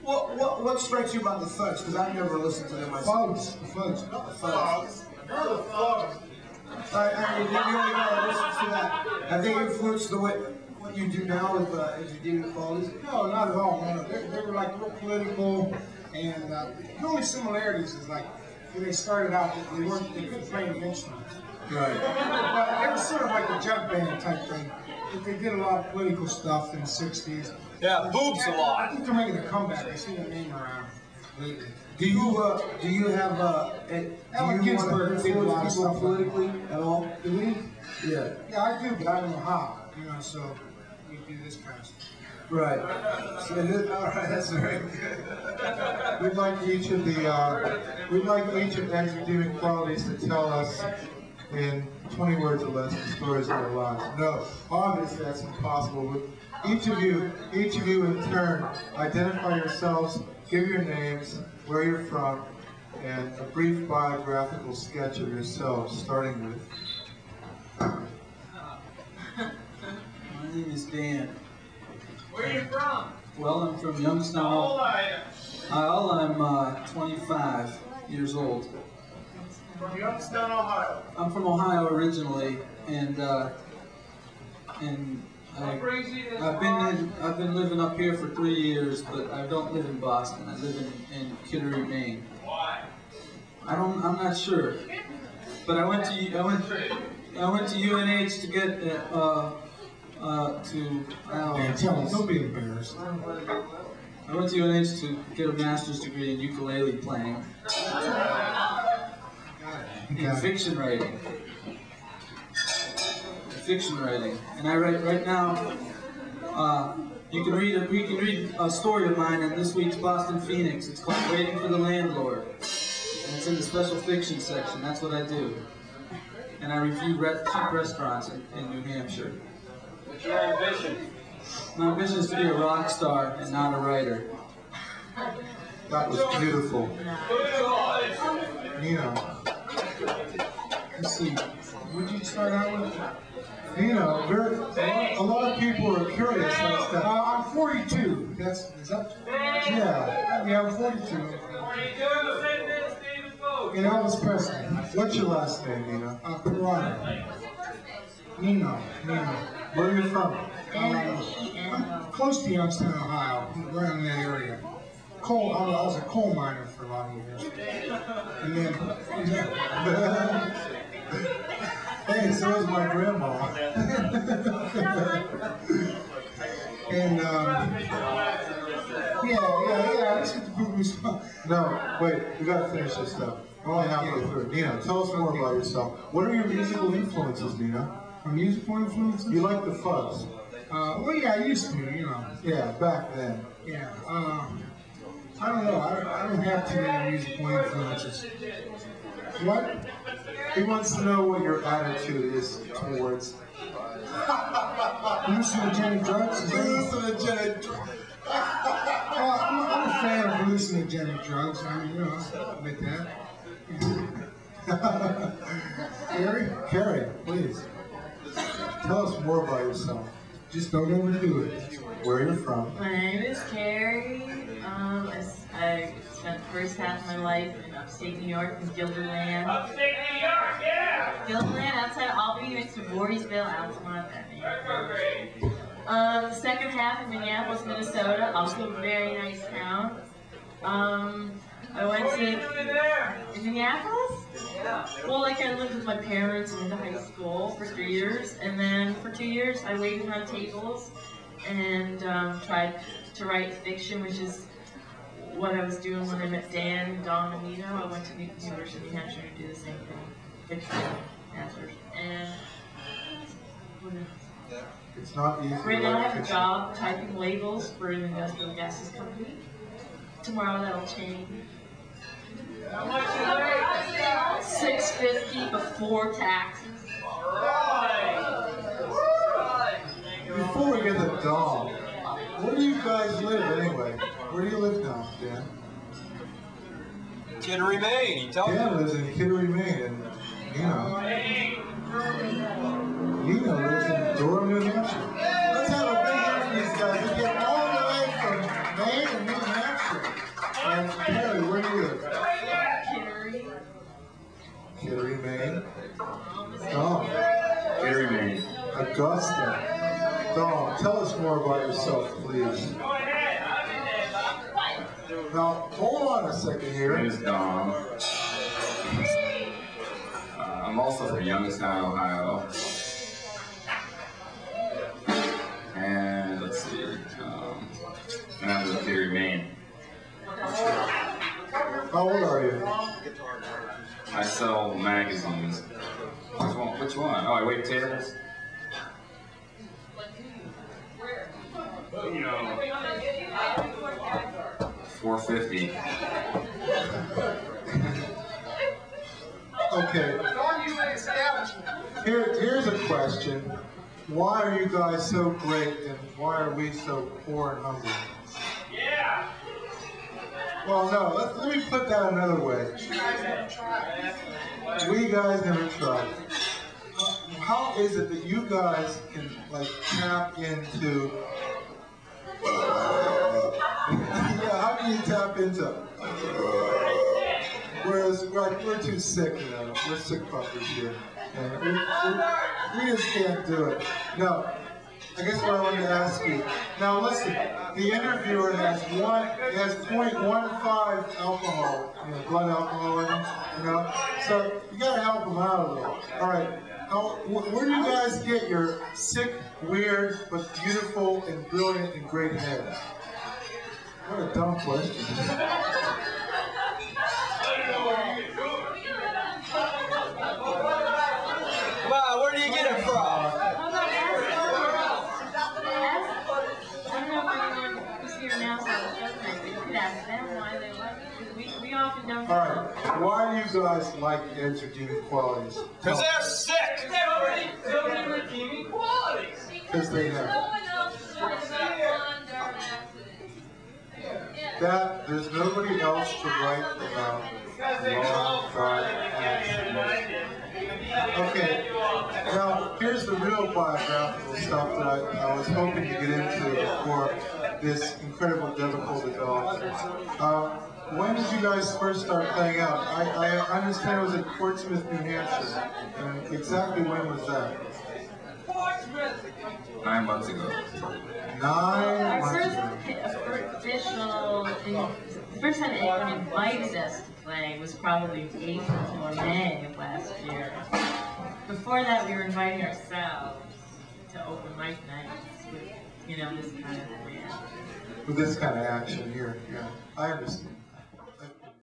What strikes you about the Thugs? Because I've never listened to them myself. The Thugs. I mean, you only gotta listen to that. Have they influenced the way what you do now with engineering qualities? No, not at all, man. They were like real political, and the only similarities is like when they started out, they couldn't play any instruments. Right. But they were sort of like a jug band type thing. They did a lot of political stuff in the '60s. Yeah, boobs a lot. I think they're making a comeback. I see their name around lately. Do you have Allen Ginsberg did a lot of stuff politically at all? Do we? Yeah. Yeah, I do, but I don't know how. You know, so we do this kind of stuff. Right. So all right, that's very good. We'd like each of the academic qualities to tell us in 20 words or less the stories of their lives. No, obviously that's impossible. But each of you in turn, identify yourselves, give your names, where you're from, and a brief biographical sketch of yourselves, starting with. My name is Dan. Where are you from? Well, I'm from Youngstown. How old are you? I'm 25 years old. From Youngstown, Ohio. I'm from Ohio originally, and I've been living up here for 3 years, but I don't live in Boston. I live in Kittery, Maine. Why? I'm not sure, but I went to UNH to get Don't be embarrassed. I went to UNH to get a master's degree in ukulele playing and fiction writing. And I write right now. We can read a story of mine in this week's Boston Phoenix. It's called "Waiting for the Landlord," and it's in the special fiction section. That's what I do. And I review cheap restaurants in New Hampshire. What's your ambition? My ambition is to be a rock star and not a writer. That was beautiful. Neno. Let's see. Would you start out with? Neno, a lot of people are curious as to how. I'm 42. Is that? Yeah, I'm 42. And Elvis Presley. What's your last name, Neno? Perrotta. Neno. Where are you from? I'm close to Youngstown, Ohio, around that area. I was a coal miner for a lot of years. And then, hey, so is my grandma. and yeah, let's get the boobies. No, wait, we gotta finish this stuff. We're only halfway through. Neno, tell us more about yourself. What are your musical influences, Neno? My musical influences? You like the Fuzz? Well, yeah, I used to, you know. Yeah, back then. Yeah, I don't know. I don't have too many musical influences. What? He wants to know what your attitude is towards hallucinogenic drugs. hallucinogenic drugs. I'm a fan of hallucinogenic drugs. I mean, you know, with that. Carrie, please. Tell us more about yourself. Just don't overdo it. Where you're from. My name is Carrie. I spent the first half of my life in upstate New York in Gilderland. Upstate New York, yeah! Gilderland, outside Albany, next to Voorheesville, Altamont, that neighborhood. The second half in Minneapolis, Minnesota, also a very nice town. I went What were you to doing there? in Minneapolis. Yeah. Well, like I lived with my parents and went to high school for 3 years, and then for 2 years I waited on tables and tried to write fiction, which is what I was doing when I met Dan and Don and Neno. I went to the University of New Hampshire to do the same thing, fiction masters. And It's not easy. right now I have a job typing labels for an industrial gases company. Tomorrow that'll change. How much is it? $6.50 before taxes. Alright. Before we get the dog, where do you guys live anyway? Where do you live now, Dan? Kittery, Maine, he told Dan lives in Kittery, Maine, and Neno lives in Durham, New Hampshire. Let's have a big hand for these guys. Augusta. Dawn, tell us more about yourself, please. Go ahead. I'm in there, Bob. Now, hold on a second My here. name is Dom. I'm also from Youngstown, Ohio. And let's see, and I'm with Carrie Bradley. How old are you? I sell magazines. Which one? Oh, I wait tables? You know, $4.50. Okay. Here's a question. Why are you guys so great and why are we so poor and hungry? Yeah. Well, no, let me put that another way. We guys never tried. How is it that you guys can, like, tap into... yeah, how can you tap into... Whereas, we're too sick, you know. We're sick puppers here. And we just can't do it. No. I guess what I wanted to ask you. Now listen, the interviewer has 0.15 alcohol, you know, blood alcohol in him, you know. So you gotta help him out a little. All right. Where do you guys get your sick, weird, but beautiful and brilliant and great heads? What a dumb question. Wow, where do you get it from? I don't know if anyone who's here now saw the show tonight, but you could ask them why they like it. We often don't. All right. Why do you guys like Ed's redeeming qualities? Because they're sick. They're redeeming qualities. Because they have. That there's nobody else to write about long drive action. Okay, now here's the real biographical stuff that I was hoping to get into before this incredible debacle developed. When did you guys first start playing out? I understand it was at Portsmouth, New Hampshire. And exactly when was that? 9 months ago. 9 Our months first ago. the first time anyone invited us to play was probably April or May of last year. Before that, we were inviting ourselves to open mic nights with, you know, this kind of band. With this kind of action here, yeah. I understand.